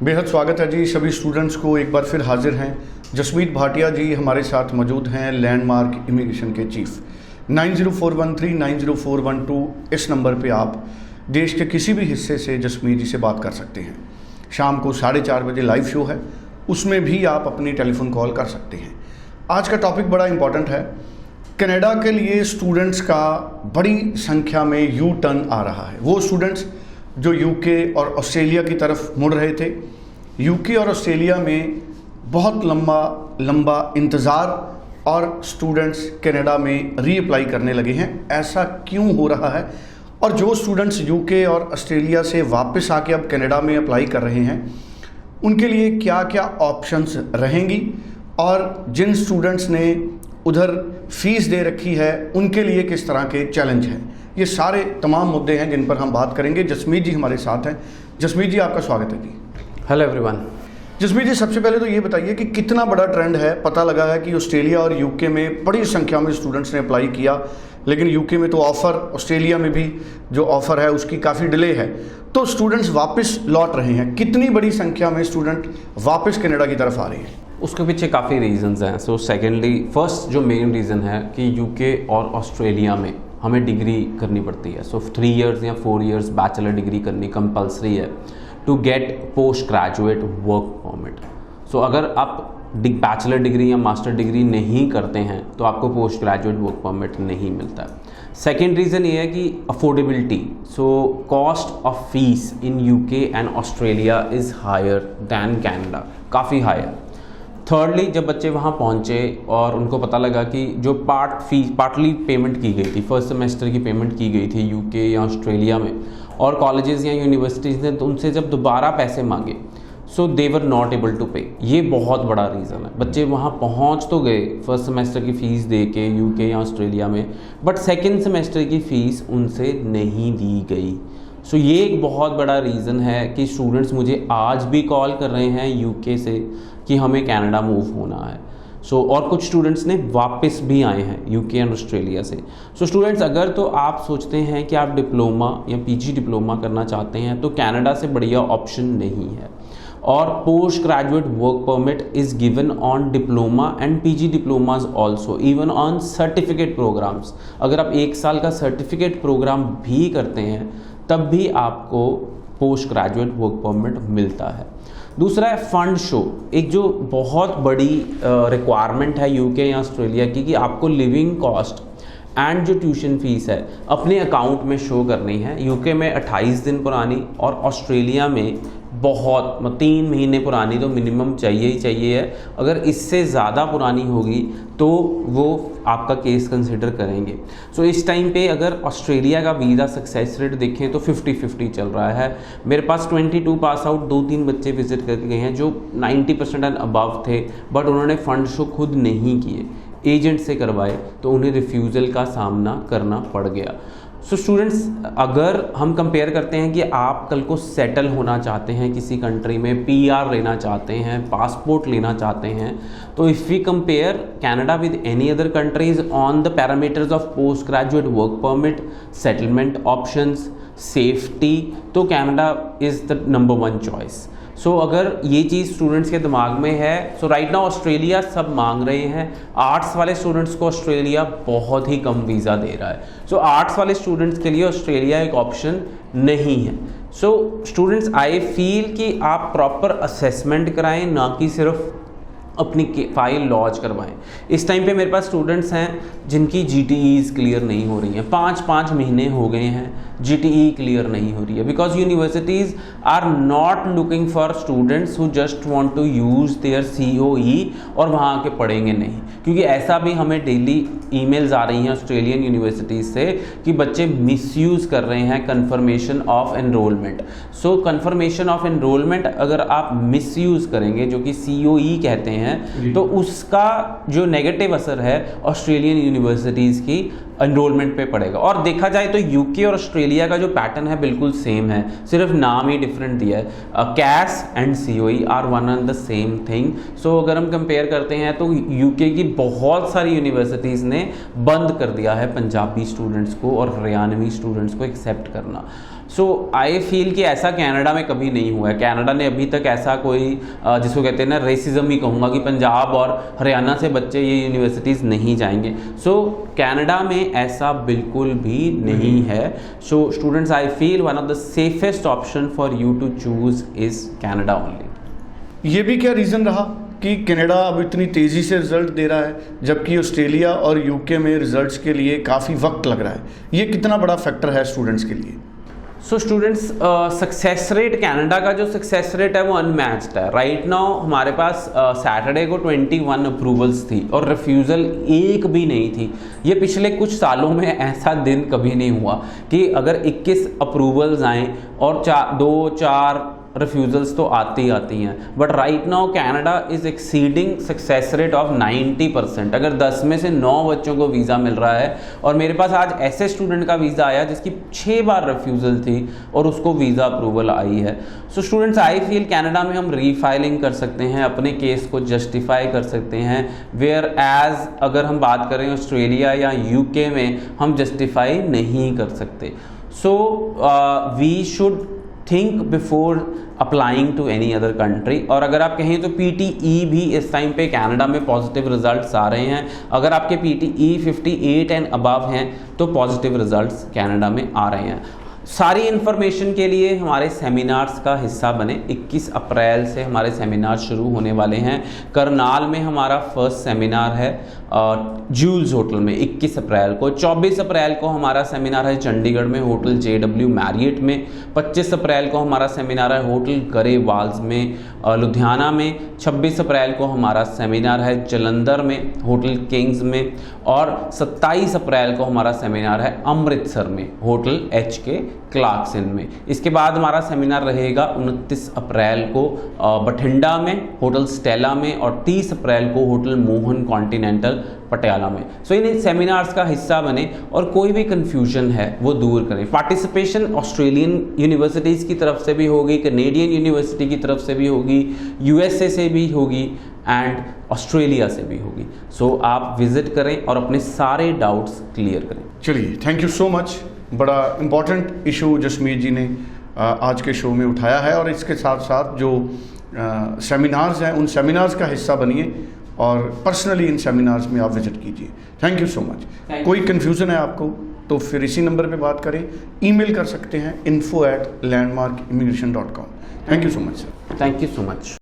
बेहद स्वागत है जी सभी स्टूडेंट्स को। एक बार फिर हाजिर हैं जसमीत भाटिया जी हमारे साथ मौजूद हैं, लैंडमार्क इमिग्रेशन के चीफ। 9041390412 इस नंबर पे आप देश के किसी भी हिस्से से जसमीत जी से बात कर सकते हैं। शाम को 4:30 बजे लाइव शो है, उसमें भी आप अपनी टेलीफोन कॉल कर सकते हैं। आज का टॉपिक बड़ा इंपॉर्टेंट है। कनाडा के लिए स्टूडेंट्स का बड़ी संख्या में यू टर्न आ रहा है। वो स्टूडेंट्स जो यूके और ऑस्ट्रेलिया की तरफ मुड़ रहे थे, यूके और ऑस्ट्रेलिया में बहुत लंबा इंतज़ार और स्टूडेंट्स कनाडा में रीअप्लाई करने लगे हैं। ऐसा क्यों हो रहा है? और जो स्टूडेंट्स यूके और ऑस्ट्रेलिया से वापस आके अब कनाडा में अप्लाई कर रहे हैं, उनके लिए क्या क्या ऑप्शंस रहेंगी, और जिन स्टूडेंट्स ने उधर फीस दे रखी है उनके लिए किस तरह के चैलेंज हैं। ये सारे तमाम मुद्दे हैं जिन पर हम बात करेंगे। जसमीत जी हमारे साथ हैं। जसमीत जी आपका स्वागत है जी। Hello everyone. जसमीत जी सबसे पहले तो ये बताइए कि कितना बड़ा ट्रेंड है। पता लगा है कि ऑस्ट्रेलिया और यूके में बड़ी संख्या में स्टूडेंट्स ने अप्लाई किया, लेकिन यूके में तो ऑफ़र, ऑस्ट्रेलिया में भी जो ऑफ़र है उसकी काफ़ी डिले है, तो स्टूडेंट्स वापस लौट रहे हैं। कितनी बड़ी संख्या में स्टूडेंट वापस कनाडा की तरफ आ रहे हैं? उसके पीछे काफ़ी रीजंस हैं। सो सेकेंडली, फर्स्ट जो मेन रीज़न है कि यूके और ऑस्ट्रेलिया में हमें डिग्री करनी पड़ती है। सो 3 इयर्स या 4 इयर्स बैचलर डिग्री करनी कंपलसरी है to get post graduate work permit. So अगर आप बैचलर डिग्री या मास्टर डिग्री नहीं करते हैं तो आपको पोस्ट ग्रेजुएट वर्क परमिट नहीं मिलता है। सेकेंड रीज़न ये है कि affordability. So cost of fees in UK and Australia is higher than Canada, काफ़ी हायर। थर्डली, जब बच्चे वहाँ पहुँचे और उनको पता लगा कि जो पार्टली पेमेंट की गई थी, फर्स्ट सेमेस्टर की पेमेंट की गई थी यूके या ऑस्ट्रेलिया में, और कॉलेजेस या यूनिवर्सिटीज़ ने तो उनसे जब दोबारा पैसे मांगे, सो दे वर नॉट एबल टू पे। ये बहुत बड़ा रीज़न है। बच्चे वहाँ पहुँच तो गए फर्स्ट सेमेस्टर की फ़ीस दे के यूके या ऑस्ट्रेलिया में, बट सेकेंड सेमेस्टर की फ़ीस उनसे नहीं दी गई। सो ये एक बहुत बड़ा रीज़न है कि स्टूडेंट्स मुझे आज भी कॉल कर रहे हैं यूके से कि हमें कनाडा मूव होना है। और कुछ स्टूडेंट्स ने वापस भी आए हैं यूके एंड ऑस्ट्रेलिया से। स्टूडेंट्स, अगर तो आप सोचते हैं कि आप डिप्लोमा या पीजी डिप्लोमा करना चाहते हैं तो कनाडा से बढ़िया ऑप्शन नहीं है। और post graduate work permit is given on diploma and PG diplomas also, even on certificate programs. अगर आप 1 साल का सर्टिफिकेट प्रोग्राम भी करते हैं तब भी आपको पोस्ट ग्रेजुएट वर्क परमिट मिलता है। दूसरा है फंड शो। एक जो बहुत बड़ी रिक्वायरमेंट है यूके या ऑस्ट्रेलिया की कि आपको लिविंग कॉस्ट एंड जो ट्यूशन फीस है अपने अकाउंट में शो करनी है। यूके में 28 दिन पुरानी और ऑस्ट्रेलिया में बहुत 3 महीने पुरानी तो मिनिमम चाहिए ही चाहिए है। अगर इससे ज़्यादा पुरानी होगी तो वो आपका केस कंसिडर करेंगे। इस टाइम पे अगर ऑस्ट्रेलिया का वीज़ा सक्सेस रेट देखें तो 50-50 चल रहा है। मेरे पास 22 पास आउट 2-3 बच्चे विजिट करके गए हैं जो 90% एंड अबव थे, बट उन्होंने फंड शो खुद नहीं किए, एजेंट से करवाए, तो उन्हें रिफ्यूज़ल का सामना करना पड़ गया। स्टूडेंट्स, अगर हम कंपेयर करते हैं कि आप कल को सेटल होना चाहते हैं किसी कंट्री में, पीआर लेना चाहते हैं, पासपोर्ट लेना चाहते हैं, तो if we compare Canada with any other countries on the parameters of post graduate work permit, settlement options, safety, तो Canada is the number 1 choice. अगर ये चीज़ स्टूडेंट्स के दिमाग में है, राइट नाउ ऑस्ट्रेलिया सब मांग रहे हैं। आर्ट्स वाले स्टूडेंट्स को ऑस्ट्रेलिया बहुत ही कम वीज़ा दे रहा है। आर्ट्स वाले स्टूडेंट्स के लिए ऑस्ट्रेलिया एक ऑप्शन नहीं है। स्टूडेंट्स, आई फील कि आप प्रॉपर असेसमेंट कराएं, ना कि सिर्फ अपनी फाइल लॉन्च करवाएं। इस टाइम पे मेरे पास स्टूडेंट्स हैं जिनकी GTEs क्लियर नहीं हो रही हैं। 5-5 महीने हो गए हैं, GTE क्लियर नहीं हो रही है, because universities are not looking for students who just want to use their COE और वहाँ आके पढ़ेंगे नहीं। क्योंकि ऐसा भी हमें डेली ईमेल्स आ रही हैं ऑस्ट्रेलियन यूनिवर्सिटीज़ से कि बच्चे मिसयूज़ कर रहे हैं confirmation of enrolment. Confirmation of enrolment अगर आप मिसयूज़ करेंगे, जो कि COE कहते हैं, तो उसका जो नेगेटिव असर है ऑस्ट्रेलियन यूनिवर्सिटीज़ की एनरोलमेंट पे पड़ेगा। और देखा जाए तो यूके और ऑस्ट्रेलिया का जो पैटर्न है बिल्कुल सेम है, सिर्फ नाम ही डिफरेंट दिया है। CAS and COE are one and the same thing. अगर हम कंपेयर करते हैं तो यूके की बहुत सारी यूनिवर्सिटीज़ ने बंद कर दिया है पंजाबी स्टूडेंट्स को और हरियाणवी स्टूडेंट्स को एक्सेप्ट करना। सो आई फील कि ऐसा कनाडा में कभी नहीं हुआ है। कनाडा ने अभी तक ऐसा कोई जिसको कहते हैं ना रेसिज्म ही कहूँगा कि पंजाब और हरियाणा से बच्चे ये यूनिवर्सिटीज़ नहीं जाएंगे। सो कनाडा में ऐसा बिल्कुल भी नहीं है। So students, I feel one of the safest option for you to choose is Canada only. ये भी क्या रीज़न रहा कि कनाडा अब इतनी तेज़ी से रिज़ल्ट दे रहा है, जबकि ऑस्ट्रेलिया और यूके में रिज़ल्ट्स के लिए काफ़ी वक्त लग रहा है? ये कितना बड़ा फैक्टर है स्टूडेंट्स के लिए? So students, success rate Canada का जो सक्सेस रेट है वो अनमैच्ड है। राइट नाउ हमारे पास सैटरडे को 21 अप्रूवल्स थी और रिफ्यूज़ल एक भी नहीं थी। ये पिछले कुछ सालों में ऐसा दिन कभी नहीं हुआ कि अगर 21 अप्रूवल्स आएँ और 2-4 रिफ्यूज़ल्स तो आती हैं। But right now Canada is exceeding success rate of 90%। अगर 10 में से 9 बच्चों को वीज़ा मिल रहा है, और मेरे पास आज ऐसे स्टूडेंट का वीज़ा आया जिसकी 6 बार रिफ्यूज़ल थी और उसको वीज़ा अप्रूवल आई है। So students, I feel Canada में हम रीफाइलिंग कर सकते हैं, अपने केस को जस्टिफाई कर सकते हैं, वेयर एज अगर हम बात करें ऑस्ट्रेलिया या यूके में हम जस्टिफाई नहीं कर सकते। So we should think before applying to any other country. और अगर आप कहें तो PTE भी इस टाइम पे कनाडा में पॉजिटिव रिजल्ट्स आ रहे हैं। अगर आपके PTE 58 एंड अबव हैं तो पॉजिटिव रिजल्ट्स कनाडा में आ रहे हैं। सारी इन्फॉर्मेशन के लिए हमारे सेमिनार्स का हिस्सा बने। 21 अप्रैल से हमारे सेमिनार शुरू होने वाले हैं। करनाल में हमारा फर्स्ट सेमिनार है जूल्स होटल में 21 अप्रैल को। 24 अप्रैल को हमारा सेमिनार है चंडीगढ़ में होटल JW मैरियट में। 25 अप्रैल को हमारा सेमिनार है होटल गरेवाल्स में लुधियाना में। 26 अप्रैल को हमारा सेमिनार है जलंधर में होटल किंग्स में। और 27 अप्रैल को हमारा सेमिनार है अमृतसर में होटल HK क्लार्कसन में। इसके बाद हमारा सेमिनार रहेगा 29 अप्रैल को बठिंडा में होटल स्टेला में, और 30 अप्रैल को होटल मोहन कॉन्टिनेंटल पटियाला में। सो इन सेमिनार्स का हिस्सा बने और कोई भी कंफ्यूजन है वो दूर करें। पार्टिसिपेशन ऑस्ट्रेलियन यूनिवर्सिटीज़ की तरफ से भी होगी, कनेडियन यूनिवर्सिटी की तरफ से भी होगी, USA से भी होगी एंड ऑस्ट्रेलिया से भी होगी। सो आप विजिट करें और अपने सारे डाउट्स क्लियर करें। चलिए, थैंक यू सो मच। बड़ा इम्पॉर्टेंट इशू जसमीत जी ने आज के शो में उठाया है, और इसके साथ साथ जो सेमिनार्स हैं उन सेमिनार्स का हिस्सा बनिए और पर्सनली इन सेमिनार्स में आप विजिट कीजिए। Thank you so much. कोई कन्फ्यूज़न है आपको तो फिर इसी नंबर पे बात करें, ईमेल कर सकते हैं info@landmarkimmigration.com। Thank you so much sir. Thank you so much.